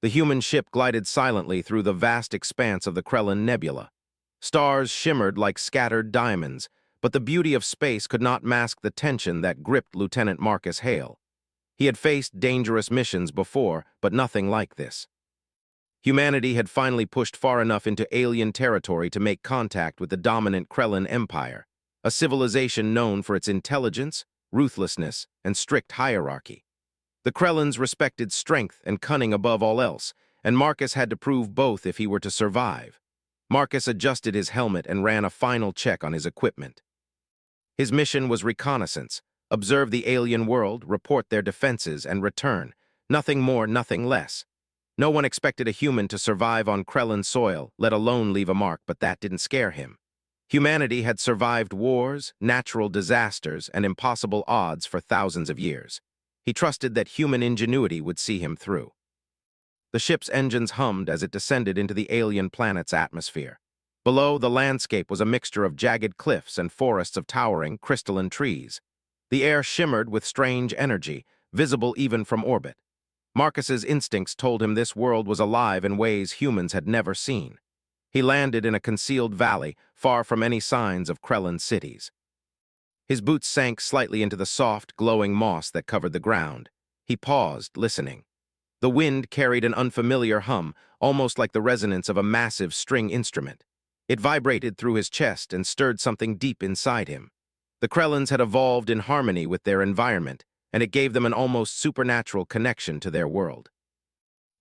The human ship glided silently through the vast expanse of the Krellin Nebula. Stars shimmered like scattered diamonds, but the beauty of space could not mask the tension that gripped Lieutenant Marcus Hale. He had faced dangerous missions before, but nothing like this. Humanity had finally pushed far enough into alien territory to make contact with the dominant Krellin Empire, a civilization known for its intelligence, ruthlessness, and strict hierarchy. The Krellins respected strength and cunning above all else, and Marcus had to prove both if he were to survive. Marcus adjusted his helmet and ran a final check on his equipment. His mission was reconnaissance, observe the alien world, report their defenses, and return. Nothing more, nothing less. No one expected a human to survive on Krellin soil, let alone leave a mark, but that didn't scare him. Humanity had survived wars, natural disasters, and impossible odds for thousands of years. He trusted that human ingenuity would see him through. The ship's engines hummed as it descended into the alien planet's atmosphere. Below, the landscape was a mixture of jagged cliffs and forests of towering, crystalline trees. The air shimmered with strange energy, visible even from orbit. Marcus's instincts told him this world was alive in ways humans had never seen. He landed in a concealed valley, far from any signs of Krellin cities. His boots sank slightly into the soft, glowing moss that covered the ground. He paused, listening. The wind carried an unfamiliar hum, almost like the resonance of a massive string instrument. It vibrated through his chest and stirred something deep inside him. The Krellins had evolved in harmony with their environment, and it gave them an almost supernatural connection to their world.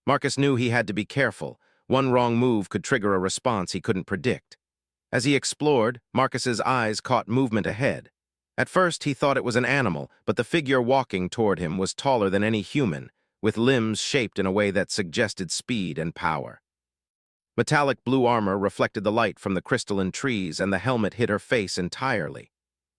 Marcus knew he had to be careful. One wrong move could trigger a response he couldn't predict. As he explored, Marcus's eyes caught movement ahead. At first, he thought it was an animal, but the figure walking toward him was taller than any human, with limbs shaped in a way that suggested speed and power. Metallic blue armor reflected the light from the crystalline trees, and the helmet hid her face entirely.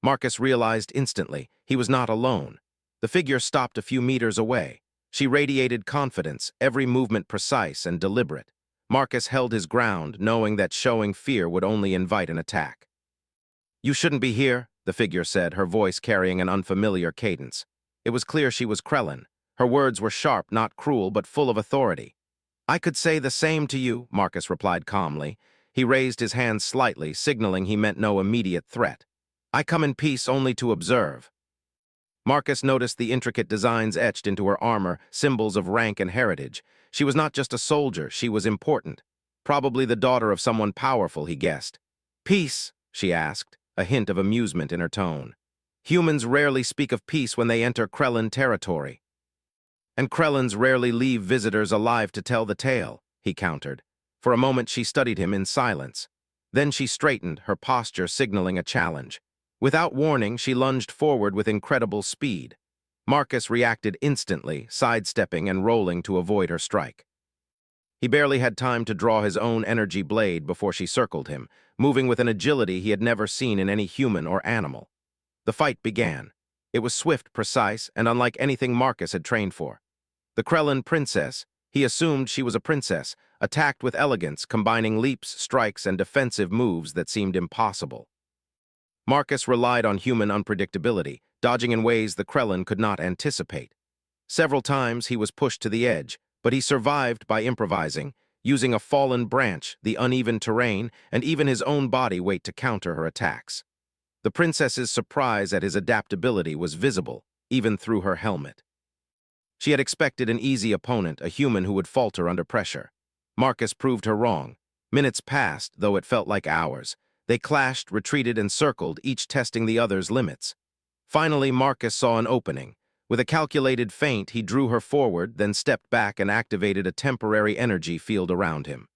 Marcus realized instantly he was not alone. The figure stopped a few meters away. She radiated confidence, every movement precise and deliberate. Marcus held his ground, knowing that showing fear would only invite an attack. "You shouldn't be here," the figure said, her voice carrying an unfamiliar cadence. It was clear she was Krellin. Her words were sharp, not cruel, but full of authority. "I could say the same to you," Marcus replied calmly. He raised his hand slightly, signaling he meant no immediate threat. "I come in peace only to observe." Marcus noticed the intricate designs etched into her armor, symbols of rank and heritage. She was not just a soldier, she was important. Probably the daughter of someone powerful, he guessed. "Peace?" she asked, a hint of amusement in her tone. "Humans rarely speak of peace when they enter Krellin territory." "And Krellins rarely leave visitors alive to tell the tale," he countered. For a moment she studied him in silence. Then she straightened, her posture signaling a challenge. Without warning, she lunged forward with incredible speed. Marcus reacted instantly, sidestepping and rolling to avoid her strike. He barely had time to draw his own energy blade before she circled him, moving with an agility he had never seen in any human or animal. The fight began. It was swift, precise, and unlike anything Marcus had trained for. The Krellin princess, he assumed she was a princess, attacked with elegance, combining leaps, strikes, and defensive moves that seemed impossible. Marcus relied on human unpredictability, dodging in ways the Krellin could not anticipate. Several times he was pushed to the edge, but he survived by improvising, using a fallen branch, the uneven terrain, and even his own body weight to counter her attacks. The princess's surprise at his adaptability was visible, even through her helmet. She had expected an easy opponent, a human who would falter under pressure. Marcus proved her wrong. Minutes passed, though it felt like hours. They clashed, retreated, and circled, each testing the other's limits. Finally, Marcus saw an opening. With a calculated feint, he drew her forward, then stepped back and activated a temporary energy field around him.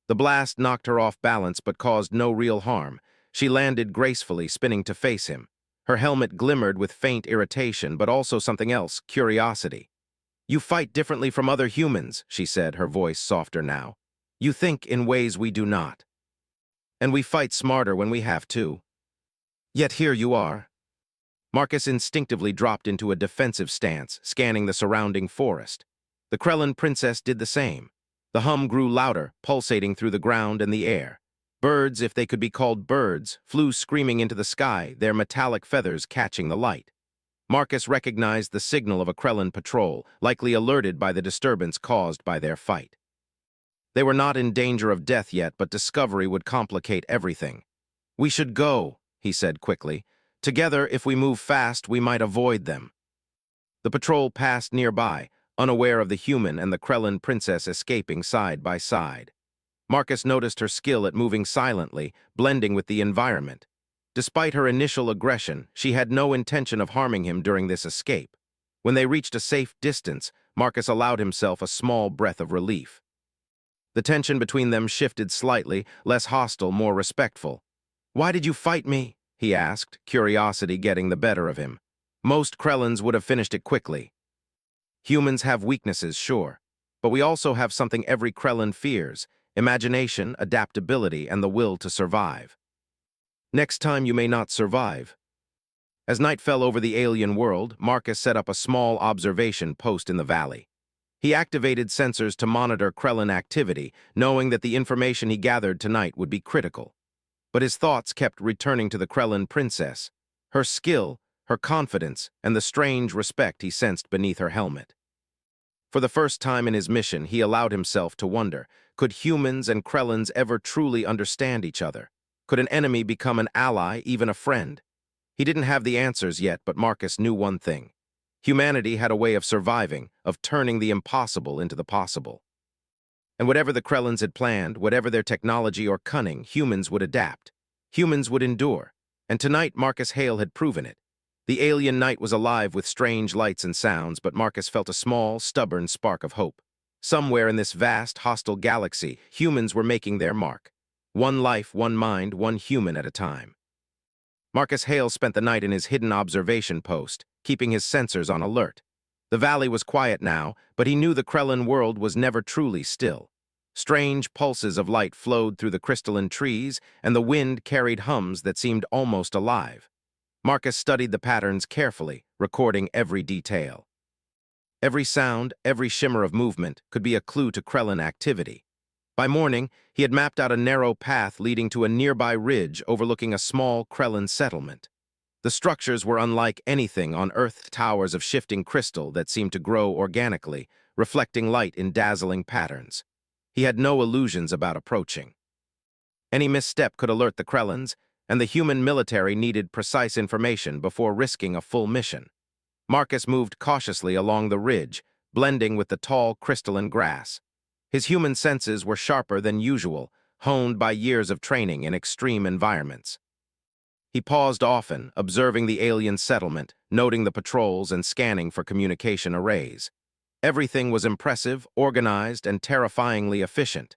The blast knocked her off balance but caused no real harm. She landed gracefully, spinning to face him. Her helmet glimmered with faint irritation, but also something else, curiosity. "You fight differently from other humans," she said, her voice softer now. "You think in ways we do not. And we fight smarter when we have to. Yet here you are." Marcus instinctively dropped into a defensive stance, scanning the surrounding forest. The Krellin princess did the same. The hum grew louder, pulsating through the ground and the air. Birds, if they could be called birds, flew screaming into the sky, their metallic feathers catching the light. Marcus recognized the signal of a Krellin patrol, likely alerted by the disturbance caused by their fight. They were not in danger of death yet, but discovery would complicate everything. "We should go," he said quickly. "Together, if we move fast, we might avoid them." The patrol passed nearby, unaware of the human and the Krellin princess escaping side by side. Marcus noticed her skill at moving silently, blending with the environment. Despite her initial aggression, she had no intention of harming him during this escape. When they reached a safe distance, Marcus allowed himself a small breath of relief. The tension between them shifted slightly, less hostile, more respectful. "Why did you fight me?" he asked, curiosity getting the better of him. Most Krellins would have finished it quickly. Humans have weaknesses, sure, but we also have something every Krellin fears: imagination, adaptability, and the will to survive. "Next time you may not survive." As night fell over the alien world, Marcus set up a small observation post in the valley. He activated sensors to monitor Krellin activity, knowing that the information he gathered tonight would be critical. But his thoughts kept returning to the Krellin princess, her skill, her confidence, and the strange respect he sensed beneath her helmet. For the first time in his mission, he allowed himself to wonder, could humans and Krellins ever truly understand each other? Could an enemy become an ally, even a friend? He didn't have the answers yet, but Marcus knew one thing. Humanity had a way of surviving, of turning the impossible into the possible. And whatever the Krellins had planned, whatever their technology or cunning, humans would adapt. Humans would endure. And tonight Marcus Hale had proven it. The alien night was alive with strange lights and sounds, but Marcus felt a small, stubborn spark of hope. Somewhere in this vast, hostile galaxy, humans were making their mark. One life, one mind, one human at a time. Marcus Hale spent the night in his hidden observation post, keeping his sensors on alert. The valley was quiet now, but he knew the Krellin world was never truly still. Strange pulses of light flowed through the crystalline trees, and the wind carried hums that seemed almost alive. Marcus studied the patterns carefully, recording every detail. Every sound, every shimmer of movement could be a clue to Krellin activity. By morning, he had mapped out a narrow path leading to a nearby ridge overlooking a small Krellin settlement. The structures were unlike anything on Earth, towers of shifting crystal that seemed to grow organically, reflecting light in dazzling patterns. He had no illusions about approaching. Any misstep could alert the Krellins, and the human military needed precise information before risking a full mission. Marcus moved cautiously along the ridge, blending with the tall crystalline grass. His human senses were sharper than usual, honed by years of training in extreme environments. He paused often, observing the alien settlement, noting the patrols and scanning for communication arrays. Everything was impressive, organized, and terrifyingly efficient.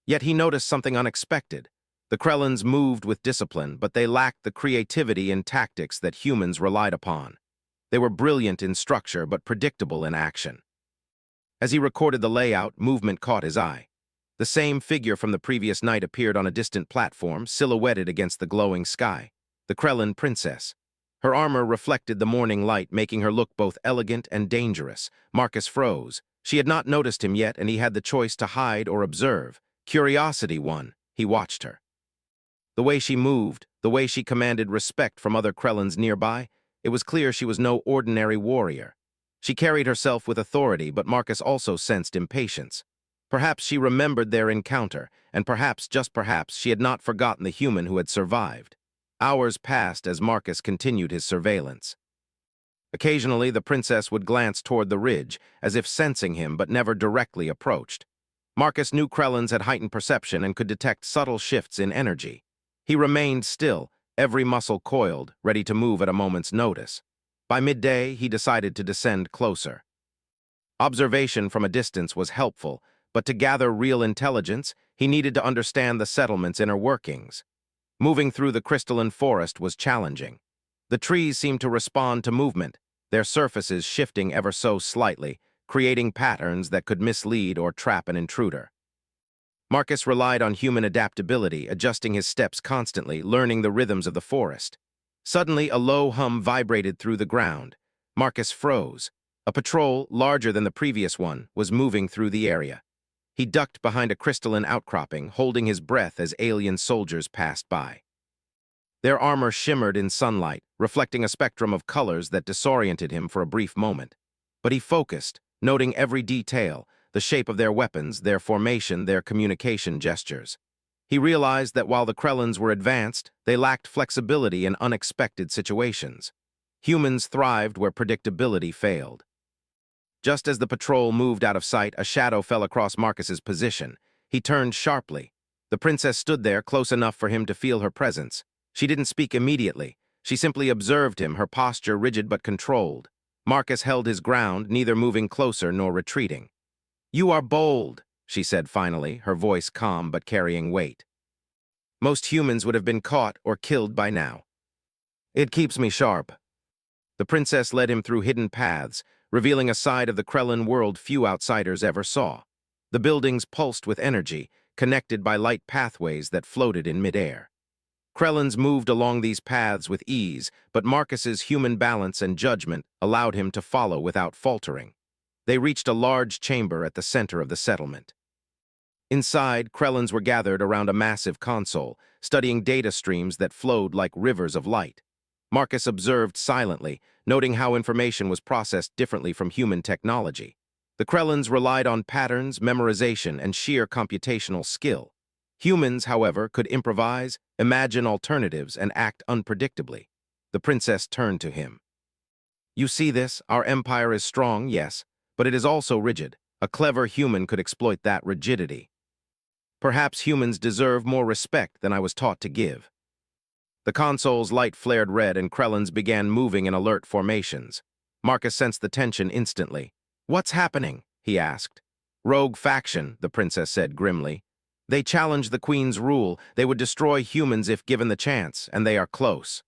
Yet he noticed something unexpected. The Krellins moved with discipline, but they lacked the creativity and tactics that humans relied upon. They were brilliant in structure, but predictable in action. As he recorded the layout, movement caught his eye. The same figure from the previous night appeared on a distant platform, silhouetted against the glowing sky. The Krellin princess. Her armor reflected the morning light, making her look both elegant and dangerous. Marcus froze. She had not noticed him yet, and he had the choice to hide or observe. Curiosity won. He watched her. The way she moved, the way she commanded respect from other Krellins nearby, it was clear she was no ordinary warrior. She carried herself with authority, but Marcus also sensed impatience. Perhaps she remembered their encounter, and perhaps, just perhaps, she had not forgotten the human who had survived. Hours passed as Marcus continued his surveillance. Occasionally, the princess would glance toward the ridge, as if sensing him but never directly approached. Marcus knew Krellins had heightened perception and could detect subtle shifts in energy. He remained still, every muscle coiled, ready to move at a moment's notice. By midday, he decided to descend closer. Observation from a distance was helpful, but to gather real intelligence, he needed to understand the settlement's inner workings. Moving through the crystalline forest was challenging. The trees seemed to respond to movement, their surfaces shifting ever so slightly, creating patterns that could mislead or trap an intruder. Marcus relied on human adaptability, adjusting his steps constantly, learning the rhythms of the forest. Suddenly, a low hum vibrated through the ground. Marcus froze. A patrol, larger than the previous one, was moving through the area. He ducked behind a crystalline outcropping, holding his breath as alien soldiers passed by. Their armor shimmered in sunlight, reflecting a spectrum of colors that disoriented him for a brief moment. But he focused, noting every detail, the shape of their weapons, their formation, their communication gestures. He realized that while the Krellans were advanced, they lacked flexibility in unexpected situations. Humans thrived where predictability failed. Just as the patrol moved out of sight, a shadow fell across Marcus's position. He turned sharply. The princess stood there close enough for him to feel her presence. She didn't speak immediately. She simply observed him, her posture rigid but controlled. Marcus held his ground, neither moving closer nor retreating. "You are bold," she said finally, her voice calm but carrying weight. "Most humans would have been caught or killed by now. It keeps me sharp." The princess led him through hidden paths, revealing a side of the Krellan world few outsiders ever saw. The buildings pulsed with energy, connected by light pathways that floated in midair. Krellans moved along these paths with ease, but Marcus's human balance and judgment allowed him to follow without faltering. They reached a large chamber at the center of the settlement. Inside, Krellans were gathered around a massive console, studying data streams that flowed like rivers of light. Marcus observed silently, noting how information was processed differently from human technology. The Krellans relied on patterns, memorization, and sheer computational skill. Humans, however, could improvise, imagine alternatives, and act unpredictably. The princess turned to him. "You see this? Our empire is strong, yes, but it is also rigid. A clever human could exploit that rigidity. Perhaps humans deserve more respect than I was taught to give." The console's light flared red and Krellans began moving in alert formations. Marcus sensed the tension instantly. "What's happening?" he asked. "Rogue faction," the princess said grimly. "They challenge the Queen's rule. They would destroy humans if given the chance, and they are close."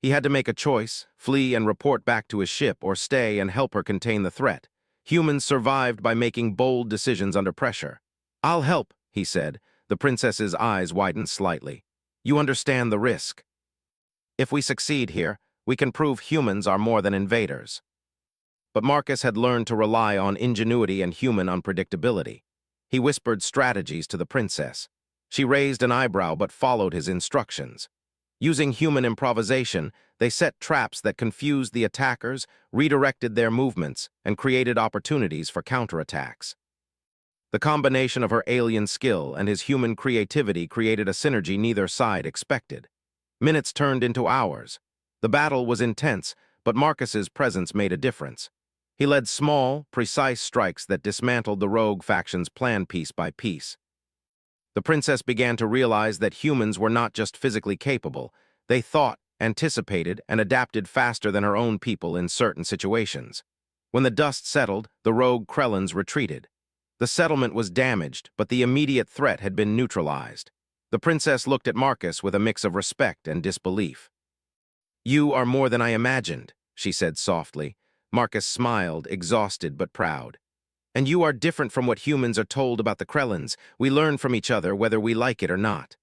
He had to make a choice, flee and report back to his ship, or stay and help her contain the threat. Humans survived by making bold decisions under pressure. "I'll help," he said. The princess's eyes widened slightly. "You understand the risk. If we succeed here, we can prove humans are more than invaders." But Marcus had learned to rely on ingenuity and human unpredictability. He whispered strategies to the princess. She raised an eyebrow but followed his instructions. Using human improvisation, they set traps that confused the attackers, redirected their movements, and created opportunities for counterattacks. The combination of her alien skill and his human creativity created a synergy neither side expected. Minutes turned into hours. The battle was intense, but Marcus's presence made a difference. He led small, precise strikes that dismantled the rogue faction's plan piece by piece. The princess began to realize that humans were not just physically capable. They thought, anticipated, and adapted faster than her own people in certain situations. When the dust settled, the rogue Krellans retreated. The settlement was damaged, but the immediate threat had been neutralized. The princess looked at Marcus with a mix of respect and disbelief. "You are more than I imagined," she said softly. Marcus smiled, exhausted but proud. "And you are different from what humans are told about the Krellans. We learn from each other whether we like it or not."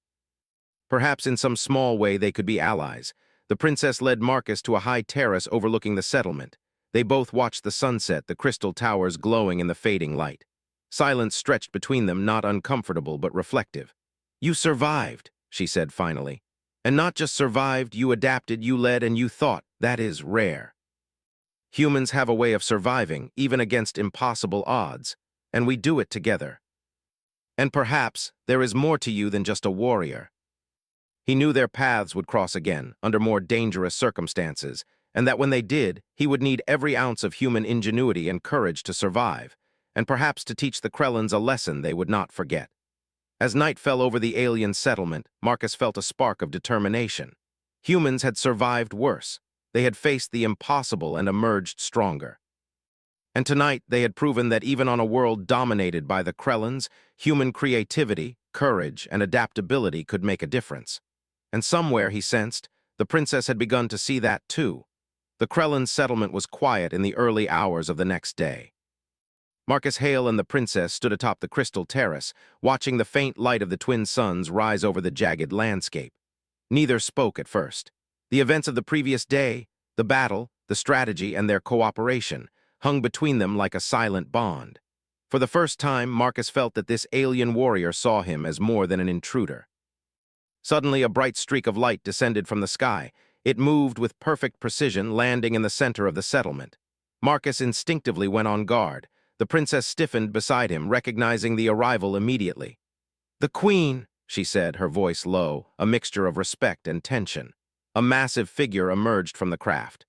Perhaps in some small way they could be allies. The princess led Marcus to a high terrace overlooking the settlement. They both watched the sunset, the crystal towers glowing in the fading light. Silence stretched between them, not uncomfortable but reflective. "You survived," she said finally. "And not just survived, you adapted, you led, and you thought. That is rare. Humans have a way of surviving, even against impossible odds, and we do it together. And perhaps there is more to you than just a warrior." He knew their paths would cross again, under more dangerous circumstances, and that when they did, he would need every ounce of human ingenuity and courage to survive, and perhaps to teach the Krellans a lesson they would not forget. As night fell over the alien settlement, Marcus felt a spark of determination. Humans had survived worse. They had faced the impossible and emerged stronger. And tonight they had proven that even on a world dominated by the Krellans, human creativity, courage, and adaptability could make a difference. And somewhere, he sensed, the princess had begun to see that too. The Krellan settlement was quiet in the early hours of the next day. Marcus Hale and the princess stood atop the crystal terrace, watching the faint light of the twin suns rise over the jagged landscape. Neither spoke at first. The events of the previous day, the battle, the strategy, and their cooperation, hung between them like a silent bond. For the first time, Marcus felt that this alien warrior saw him as more than an intruder. Suddenly, a bright streak of light descended from the sky. It moved with perfect precision, landing in the center of the settlement. Marcus instinctively went on guard. The princess stiffened beside him, recognizing the arrival immediately. "The queen," she said, her voice low, a mixture of respect and tension. A massive figure emerged from the craft.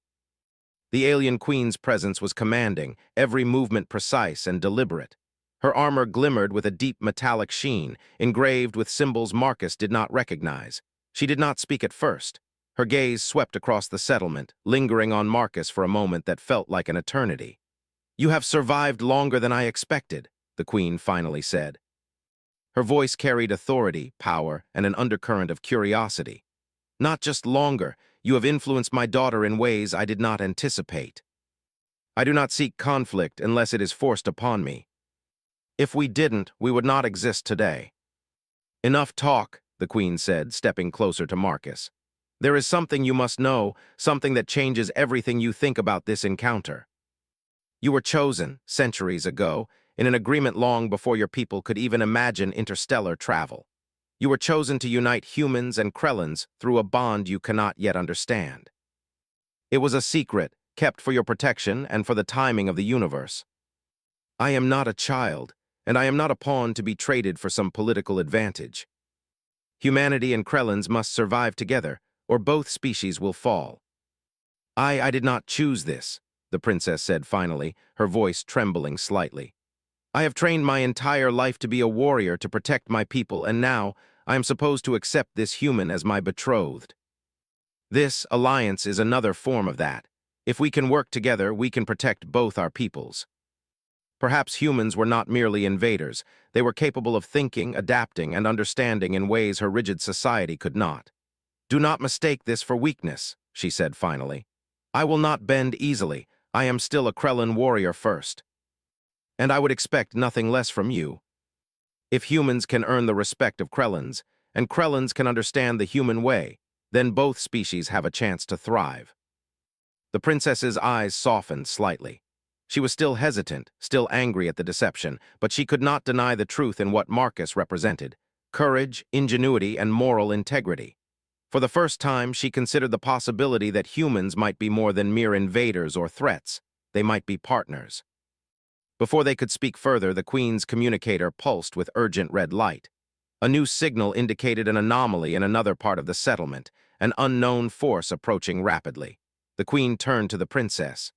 The alien queen's presence was commanding, every movement precise and deliberate. Her armor glimmered with a deep metallic sheen, engraved with symbols Marcus did not recognize. She did not speak at first. Her gaze swept across the settlement, lingering on Marcus for a moment that felt like an eternity. "You have survived longer than I expected," the queen finally said. Her voice carried authority, power, and an undercurrent of curiosity. "Not just longer, you have influenced my daughter in ways I did not anticipate. I do not seek conflict unless it is forced upon me. If we didn't, we would not exist today." "Enough talk," the queen said, stepping closer to Marcus. "There is something you must know, something that changes everything you think about this encounter. You were chosen, centuries ago, in an agreement long before your people could even imagine interstellar travel. You were chosen to unite humans and Krellans through a bond you cannot yet understand. It was a secret, kept for your protection and for the timing of the universe. I am not a child, and I am not a pawn to be traded for some political advantage. Humanity and Krellans must survive together, or both species will fall. I did not choose this," the princess said finally, her voice trembling slightly. "I have trained my entire life to be a warrior to protect my people, and now I am supposed to accept this human as my betrothed. This alliance is another form of that. If we can work together, we can protect both our peoples." Perhaps humans were not merely invaders. They were capable of thinking, adapting, and understanding in ways her rigid society could not. "Do not mistake this for weakness," she said finally. "I will not bend easily. I am still a Krellan warrior first. And I would expect nothing less from you. If humans can earn the respect of Krellans, and Krellans can understand the human way, then both species have a chance to thrive." The princess's eyes softened slightly. She was still hesitant, still angry at the deception, but she could not deny the truth in what Marcus represented: courage, ingenuity, and moral integrity. For the first time, she considered the possibility that humans might be more than mere invaders or threats. They might be partners. Before they could speak further, the Queen's communicator pulsed with urgent red light. A new signal indicated an anomaly in another part of the settlement, an unknown force approaching rapidly. The Queen turned to the princess.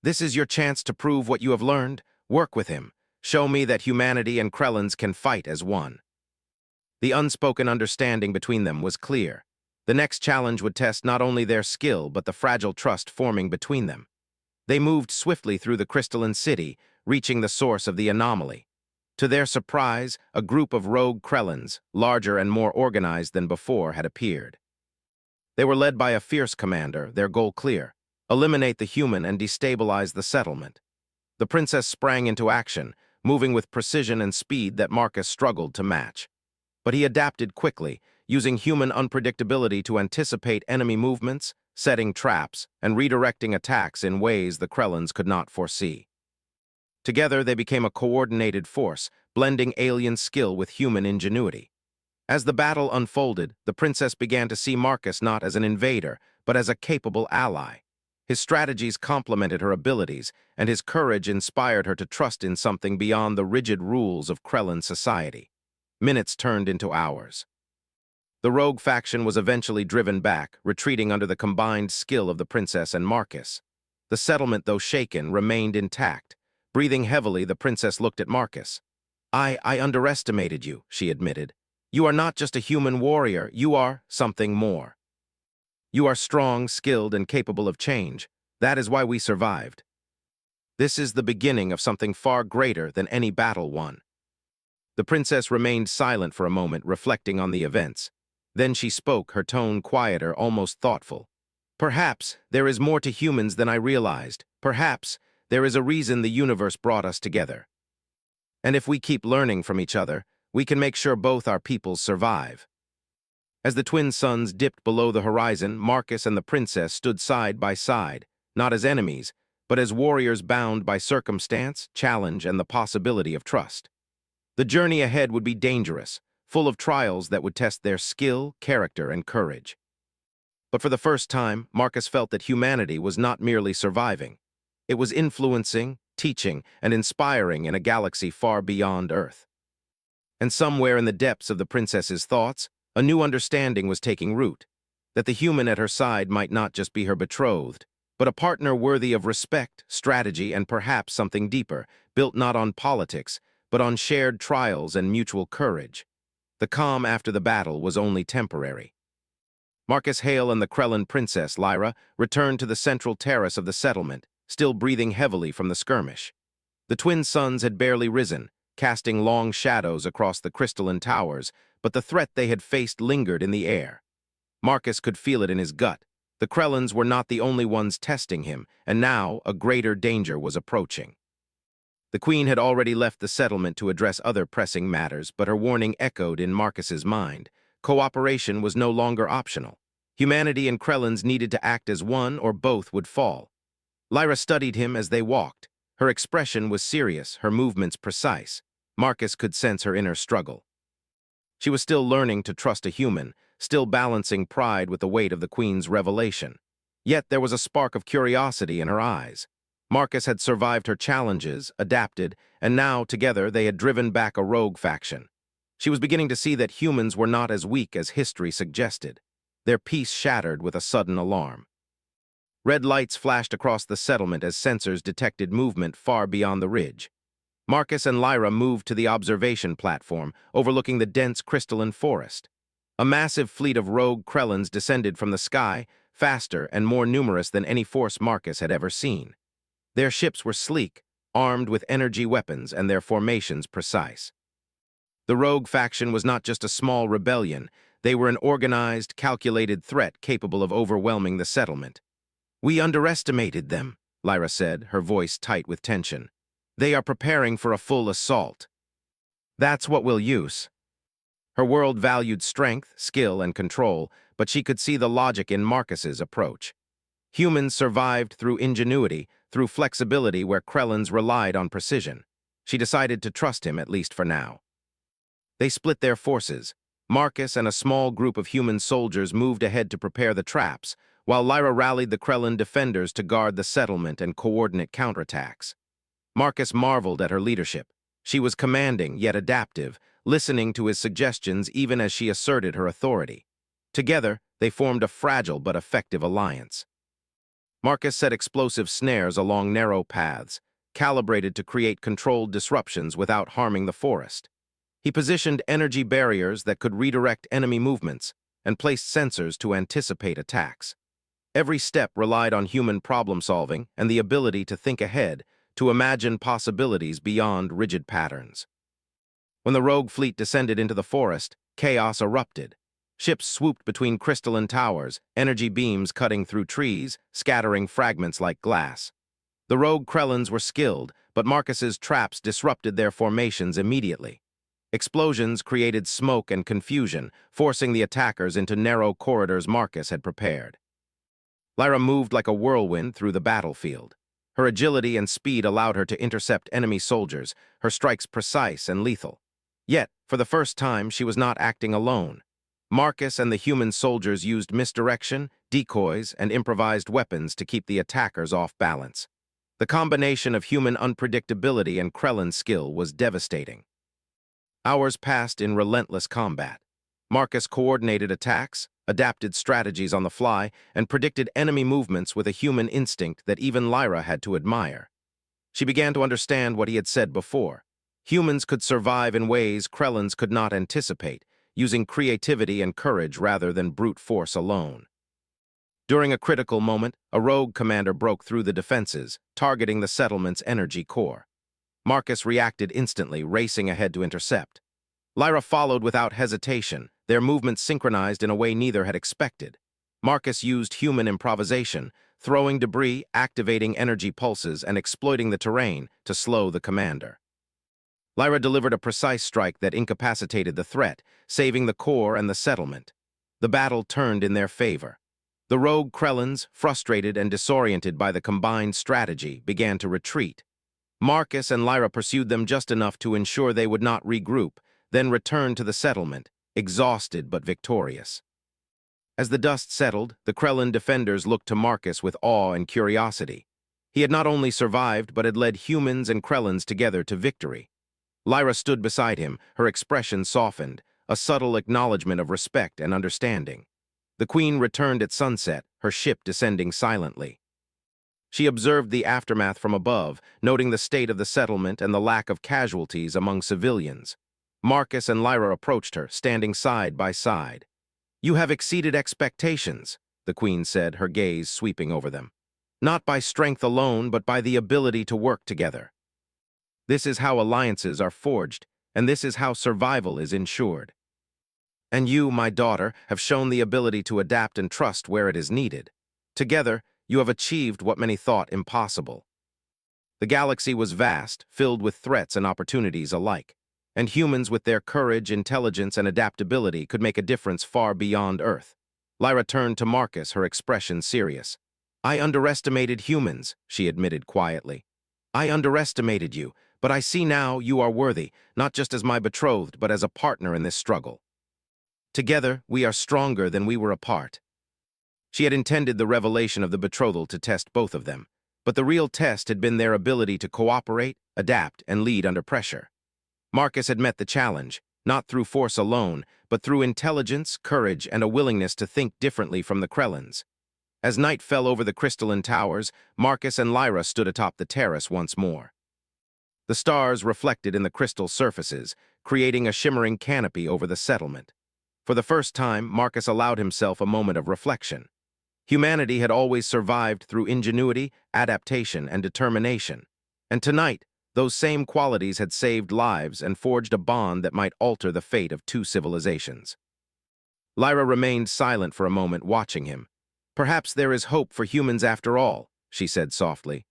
"This is your chance to prove what you have learned. Work with him. Show me that humanity and Krellans can fight as one." The unspoken understanding between them was clear. The next challenge would test not only their skill, but the fragile trust forming between them. They moved swiftly through the crystalline city, reaching the source of the anomaly. To their surprise, a group of rogue Krellans, larger and more organized than before, had appeared. They were led by a fierce commander, their goal clear: eliminate the human and destabilize the settlement. The princess sprang into action, moving with precision and speed that Marcus struggled to match. But he adapted quickly, using human unpredictability to anticipate enemy movements, setting traps, and redirecting attacks in ways the Krellans could not foresee. Together, they became a coordinated force, blending alien skill with human ingenuity. As the battle unfolded, the princess began to see Marcus not as an invader, but as a capable ally. His strategies complemented her abilities, and his courage inspired her to trust in something beyond the rigid rules of Krellan society. Minutes turned into hours. The rogue faction was eventually driven back, retreating under the combined skill of the princess and Marcus. The settlement, though shaken, remained intact. Breathing heavily, the princess looked at Marcus. I underestimated you," she admitted. "You are not just a human warrior, you are something more. You are strong, skilled, and capable of change. That is why we survived. This is the beginning of something far greater than any battle won." The princess remained silent for a moment, reflecting on the events. Then she spoke, her tone quieter, almost thoughtful. "Perhaps there is more to humans than I realized. Perhaps there is a reason the universe brought us together. And if we keep learning from each other, we can make sure both our peoples survive." As the twin suns dipped below the horizon, Marcus and the princess stood side by side, not as enemies, but as warriors bound by circumstance, challenge, and the possibility of trust. The journey ahead would be dangerous, full of trials that would test their skill, character, and courage. But for the first time, Marcus felt that humanity was not merely surviving. It was influencing, teaching, and inspiring in a galaxy far beyond Earth. And somewhere in the depths of the princess's thoughts, a new understanding was taking root, that the human at her side might not just be her betrothed, but a partner worthy of respect, strategy, and perhaps something deeper, built not on politics, but on shared trials and mutual courage. The calm after the battle was only temporary. Marcus Hale and the Krellin princess, Lyra, returned to the central terrace of the settlement, still breathing heavily from the skirmish. The twin suns had barely risen, casting long shadows across the crystalline towers, but the threat they had faced lingered in the air. Marcus could feel it in his gut. The Krellins were not the only ones testing him, and now a greater danger was approaching. The Queen had already left the settlement to address other pressing matters, but her warning echoed in Marcus's mind. Cooperation was no longer optional. Humanity and Krellins needed to act as one or both would fall. Lyra studied him as they walked. Her expression was serious, her movements precise. Marcus could sense her inner struggle. She was still learning to trust a human, still balancing pride with the weight of the Queen's revelation. Yet there was a spark of curiosity in her eyes. Marcus had survived her challenges, adapted, and now, together, they had driven back a rogue faction. She was beginning to see that humans were not as weak as history suggested. Their peace shattered with a sudden alarm. Red lights flashed across the settlement as sensors detected movement far beyond the ridge. Marcus and Lyra moved to the observation platform, overlooking the dense crystalline forest. A massive fleet of rogue Krellins descended from the sky, faster and more numerous than any force Marcus had ever seen. Their ships were sleek, armed with energy weapons, and their formations precise. The rogue faction was not just a small rebellion, they were an organized, calculated threat capable of overwhelming the settlement. "We underestimated them," Lyra said, her voice tight with tension. "They are preparing for a full assault. That's what we'll use." Her world valued strength, skill, and control, but she could see the logic in Marcus's approach. Humans survived through ingenuity, through flexibility where Krellins relied on precision. She decided to trust him, at least for now. They split their forces. Marcus and a small group of human soldiers moved ahead to prepare the traps, while Lyra rallied the Krellin defenders to guard the settlement and coordinate counterattacks. Marcus marveled at her leadership. She was commanding, yet adaptive, listening to his suggestions even as she asserted her authority. Together, they formed a fragile but effective alliance. Marcus set explosive snares along narrow paths, calibrated to create controlled disruptions without harming the forest. He positioned energy barriers that could redirect enemy movements and placed sensors to anticipate attacks. Every step relied on human problem-solving and the ability to think ahead, to imagine possibilities beyond rigid patterns. When the rogue fleet descended into the forest, chaos erupted. Ships swooped between crystalline towers, energy beams cutting through trees, scattering fragments like glass. The rogue Krellins were skilled, but Marcus's traps disrupted their formations immediately. Explosions created smoke and confusion, forcing the attackers into narrow corridors Marcus had prepared. Lyra moved like a whirlwind through the battlefield. Her agility and speed allowed her to intercept enemy soldiers, her strikes precise and lethal. Yet, for the first time, she was not acting alone. Marcus and the human soldiers used misdirection, decoys, and improvised weapons to keep the attackers off balance. The combination of human unpredictability and Krellin skill was devastating. Hours passed in relentless combat. Marcus coordinated attacks, adapted strategies on the fly, and predicted enemy movements with a human instinct that even Lyra had to admire. She began to understand what he had said before. Humans could survive in ways Krellins could not anticipate, using creativity and courage rather than brute force alone. During a critical moment, a rogue commander broke through the defenses, targeting the settlement's energy core. Marcus reacted instantly, racing ahead to intercept. Lyra followed without hesitation, their movements synchronized in a way neither had expected. Marcus used human improvisation, throwing debris, activating energy pulses, and exploiting the terrain to slow the commander. Lyra delivered a precise strike that incapacitated the threat, saving the core and the settlement. The battle turned in their favor. The rogue Krellins, frustrated and disoriented by the combined strategy, began to retreat. Marcus and Lyra pursued them just enough to ensure they would not regroup, then returned to the settlement, exhausted but victorious. As the dust settled, the Krellin defenders looked to Marcus with awe and curiosity. He had not only survived, but had led humans and Krellins together to victory. Lyra stood beside him, her expression softened, a subtle acknowledgement of respect and understanding. The Queen returned at sunset, her ship descending silently. She observed the aftermath from above, noting the state of the settlement and the lack of casualties among civilians. Marcus and Lyra approached her, standing side by side. "You have exceeded expectations," the Queen said, her gaze sweeping over them. "Not by strength alone, but by the ability to work together. This is how alliances are forged, and this is how survival is ensured. And you, my daughter, have shown the ability to adapt and trust where it is needed. Together, you have achieved what many thought impossible." The galaxy was vast, filled with threats and opportunities alike, and humans with their courage, intelligence, and adaptability could make a difference far beyond Earth. Lyra turned to Marcus, her expression serious. "I underestimated humans," she admitted quietly. "I underestimated you, but I see now you are worthy, not just as my betrothed, but as a partner in this struggle. Together, we are stronger than we were apart." She had intended the revelation of the betrothal to test both of them, but the real test had been their ability to cooperate, adapt, and lead under pressure. Marcus had met the challenge, not through force alone, but through intelligence, courage, and a willingness to think differently from the Krellins. As night fell over the crystalline towers, Marcus and Lyra stood atop the terrace once more. The stars reflected in the crystal surfaces, creating a shimmering canopy over the settlement. For the first time, Marcus allowed himself a moment of reflection. Humanity had always survived through ingenuity, adaptation, and determination. And tonight, those same qualities had saved lives and forged a bond that might alter the fate of two civilizations. Lyra remained silent for a moment, watching him. "Perhaps there is hope for humans after all," she said softly.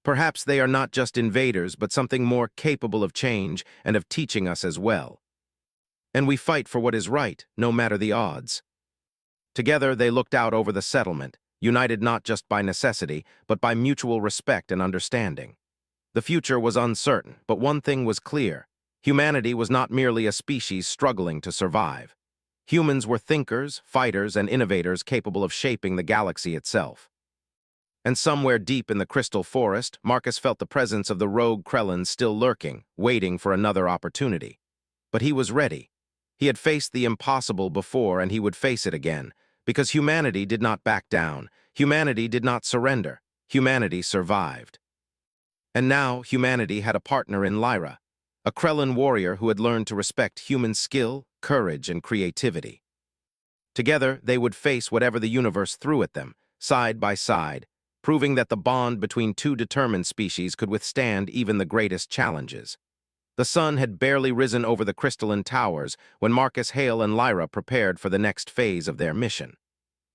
"Perhaps they are not just invaders, but something more capable of change and of teaching us as well. And we fight for what is right, no matter the odds." Together, they looked out over the settlement, united not just by necessity, but by mutual respect and understanding. The future was uncertain, but one thing was clear. Humanity was not merely a species struggling to survive. Humans were thinkers, fighters, and innovators capable of shaping the galaxy itself. And somewhere deep in the crystal forest, Marcus felt the presence of the rogue Krellin still lurking, waiting for another opportunity. But he was ready. He had faced the impossible before, and he would face it again, because humanity did not back down, humanity did not surrender, humanity survived. And now humanity had a partner in Lyra, a Krellin warrior who had learned to respect human skill, courage, and creativity. Together, they would face whatever the universe threw at them, side by side, proving that the bond between two determined species could withstand even the greatest challenges. The sun had barely risen over the crystalline towers when Marcus Hale and Lyra prepared for the next phase of their mission.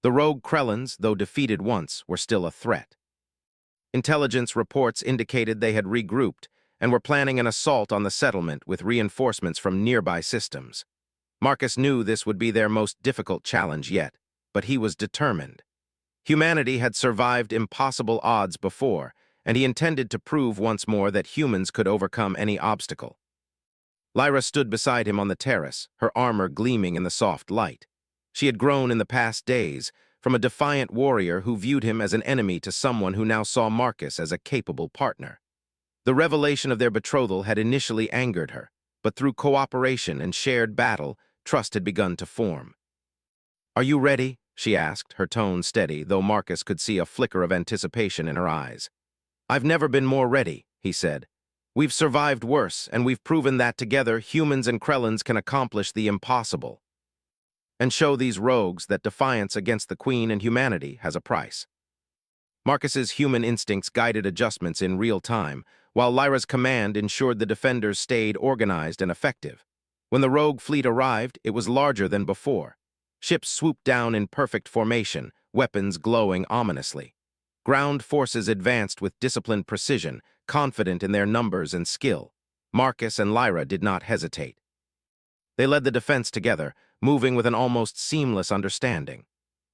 The rogue Krellins, though defeated once, were still a threat. Intelligence reports indicated they had regrouped and were planning an assault on the settlement with reinforcements from nearby systems. Marcus knew this would be their most difficult challenge yet, but he was determined. Humanity had survived impossible odds before, and he intended to prove once more that humans could overcome any obstacle. Lyra stood beside him on the terrace, her armor gleaming in the soft light. She had grown in the past days, from a defiant warrior who viewed him as an enemy to someone who now saw Marcus as a capable partner. The revelation of their betrothal had initially angered her, but through cooperation and shared battle, trust had begun to form. "Are you ready?" she asked, her tone steady, though Marcus could see a flicker of anticipation in her eyes. "I've never been more ready," he said. "We've survived worse, and we've proven that together humans and Krellins can accomplish the impossible. And show these rogues that defiance against the Queen and humanity has a price." Marcus's human instincts guided adjustments in real time, while Lyra's command ensured the defenders stayed organized and effective. When the rogue fleet arrived, it was larger than before. Ships swooped down in perfect formation, weapons glowing ominously. Ground forces advanced with disciplined precision, confident in their numbers and skill. Marcus and Lyra did not hesitate. They led the defense together, moving with an almost seamless understanding.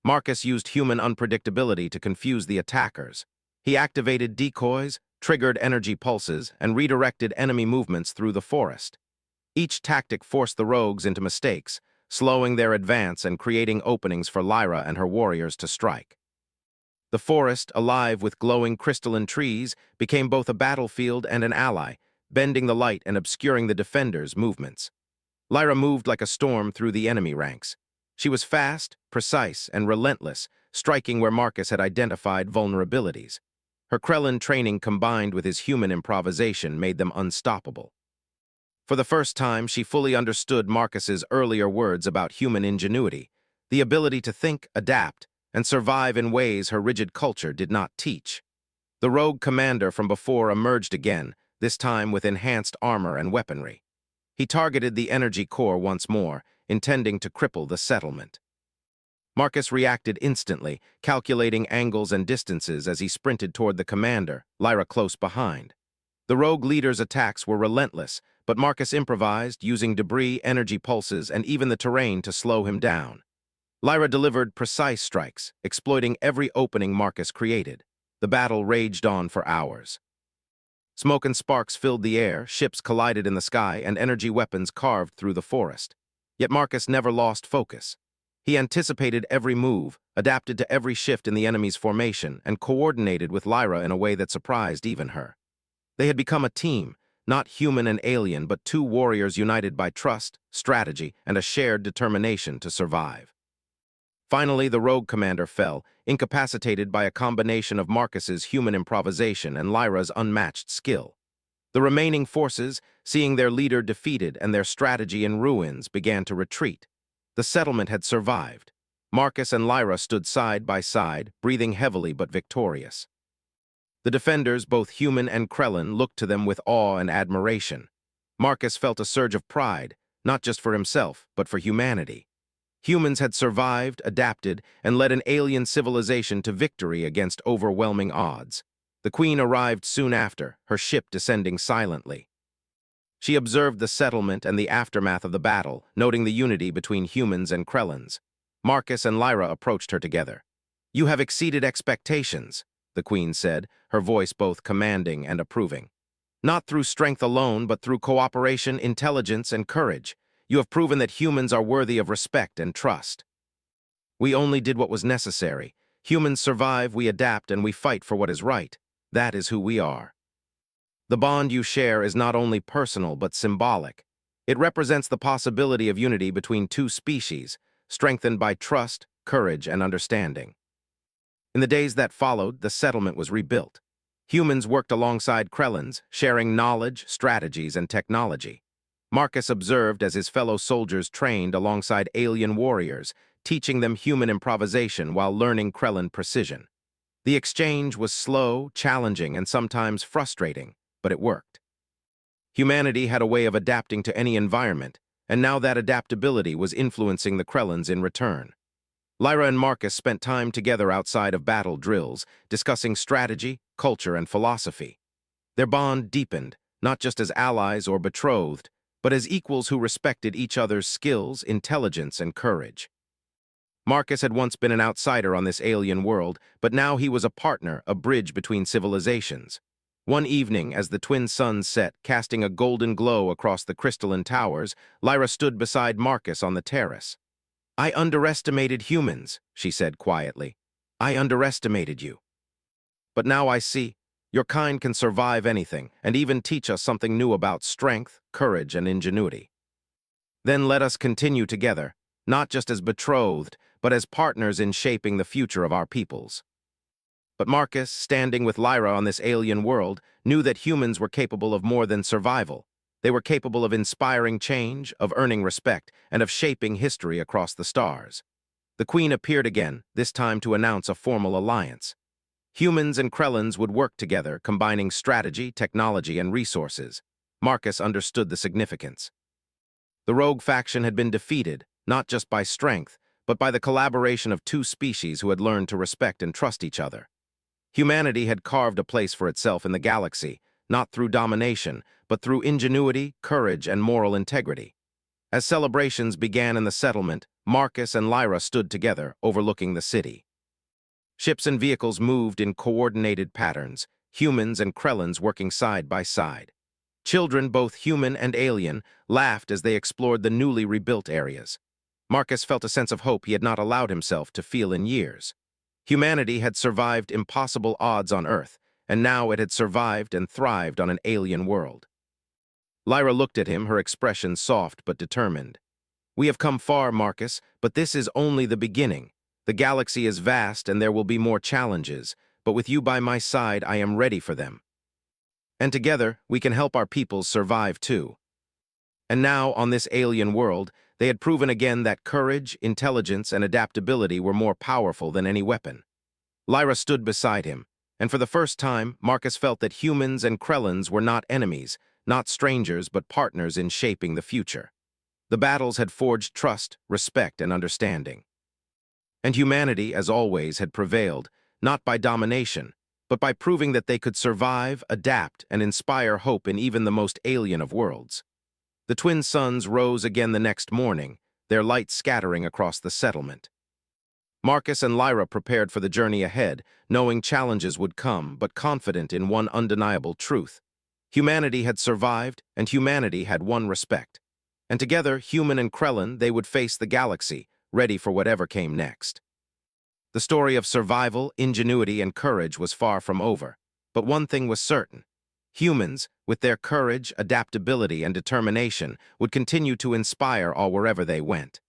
Marcus used human unpredictability to confuse the attackers. He activated decoys, triggered energy pulses, and redirected enemy movements through the forest. Each tactic forced the rogues into mistakes, slowing their advance and creating openings for Lyra and her warriors to strike. The forest, alive with glowing crystalline trees, became both a battlefield and an ally, bending the light and obscuring the defenders' movements. Lyra moved like a storm through the enemy ranks. She was fast, precise, and relentless, striking where Marcus had identified vulnerabilities. Her Krellin training combined with his human improvisation made them unstoppable. For the first time, she fully understood Marcus's earlier words about human ingenuity, the ability to think, adapt, and survive in ways her rigid culture did not teach. The rogue commander from before emerged again, this time with enhanced armor and weaponry. He targeted the energy core once more, intending to cripple the settlement. Marcus reacted instantly, calculating angles and distances as he sprinted toward the commander, Lyra close behind. The rogue leader's attacks were relentless, but Marcus improvised, using debris, energy pulses, and even the terrain to slow him down. Lyra delivered precise strikes, exploiting every opening Marcus created. The battle raged on for hours. Smoke and sparks filled the air, ships collided in the sky, and energy weapons carved through the forest. Yet Marcus never lost focus. He anticipated every move, adapted to every shift in the enemy's formation, and coordinated with Lyra in a way that surprised even her. They had become a team, not human and alien, but two warriors united by trust, strategy, and a shared determination to survive. Finally, the rogue commander fell, incapacitated by a combination of Marcus's human improvisation and Lyra's unmatched skill. The remaining forces, seeing their leader defeated and their strategy in ruins, began to retreat. The settlement had survived. Marcus and Lyra stood side by side, breathing heavily but victorious. The defenders, both human and Krellin, looked to them with awe and admiration. Marcus felt a surge of pride, not just for himself, but for humanity. Humans had survived, adapted, and led an alien civilization to victory against overwhelming odds. The Queen arrived soon after, her ship descending silently. She observed the settlement and the aftermath of the battle, noting the unity between humans and Krellins. Marcus and Lyra approached her together. "You have exceeded expectations," the Queen said, her voice both commanding and approving. "Not through strength alone, but through cooperation, intelligence, and courage. You have proven that humans are worthy of respect and trust. We only did what was necessary. Humans survive, we adapt, and we fight for what is right. That is who we are. The bond you share is not only personal but symbolic. It represents the possibility of unity between two species, strengthened by trust, courage, and understanding." In the days that followed, the settlement was rebuilt. Humans worked alongside Krellins, sharing knowledge, strategies, and technology. Marcus observed as his fellow soldiers trained alongside alien warriors, teaching them human improvisation while learning Krellin precision. The exchange was slow, challenging, and sometimes frustrating, but it worked. Humanity had a way of adapting to any environment, and now that adaptability was influencing the Krellins in return. Lyra and Marcus spent time together outside of battle drills, discussing strategy, culture, and philosophy. Their bond deepened, not just as allies or betrothed, but as equals who respected each other's skills, intelligence, and courage. Marcus had once been an outsider on this alien world, but now he was a partner, a bridge between civilizations. One evening, as the twin suns set, casting a golden glow across the crystalline towers, Lyra stood beside Marcus on the terrace. "I underestimated humans," she said quietly. "I underestimated you. But now I see, your kind can survive anything, and even teach us something new about strength, courage, and ingenuity. Then let us continue together, not just as betrothed, but as partners in shaping the future of our peoples." But Marcus, standing with Lyra on this alien world, knew that humans were capable of more than survival. They were capable of inspiring change, of earning respect, and of shaping history across the stars. The Queen appeared again, this time to announce a formal alliance. Humans and Krellins would work together, combining strategy, technology, and resources. Marcus understood the significance. The rogue faction had been defeated, not just by strength, but by the collaboration of two species who had learned to respect and trust each other. Humanity had carved a place for itself in the galaxy, not through domination, but through ingenuity, courage, and moral integrity. As celebrations began in the settlement, Marcus and Lyra stood together, overlooking the city. Ships and vehicles moved in coordinated patterns, humans and Krellins working side by side. Children, both human and alien, laughed as they explored the newly rebuilt areas. Marcus felt a sense of hope he had not allowed himself to feel in years. Humanity had survived impossible odds on Earth, and now it had survived and thrived on an alien world. Lyra looked at him, her expression soft but determined. "We have come far, Marcus, but this is only the beginning. The galaxy is vast and there will be more challenges, but with you by my side, I am ready for them. And together, we can help our peoples survive too." And now, on this alien world, they had proven again that courage, intelligence, and adaptability were more powerful than any weapon. Lyra stood beside him, and for the first time, Marcus felt that humans and Krellans were not enemies, not strangers, but partners in shaping the future. The battles had forged trust, respect, and understanding. And humanity, as always, had prevailed, not by domination, but by proving that they could survive, adapt, and inspire hope in even the most alien of worlds. The twin suns rose again the next morning, their light scattering across the settlement. Marcus and Lyra prepared for the journey ahead, knowing challenges would come, but confident in one undeniable truth. Humanity had survived, and humanity had won respect. And together, human and Krellan, they would face the galaxy, ready for whatever came next. The story of survival, ingenuity, and courage was far from over. But one thing was certain. Humans, with their courage, adaptability, and determination, would continue to inspire all wherever they went.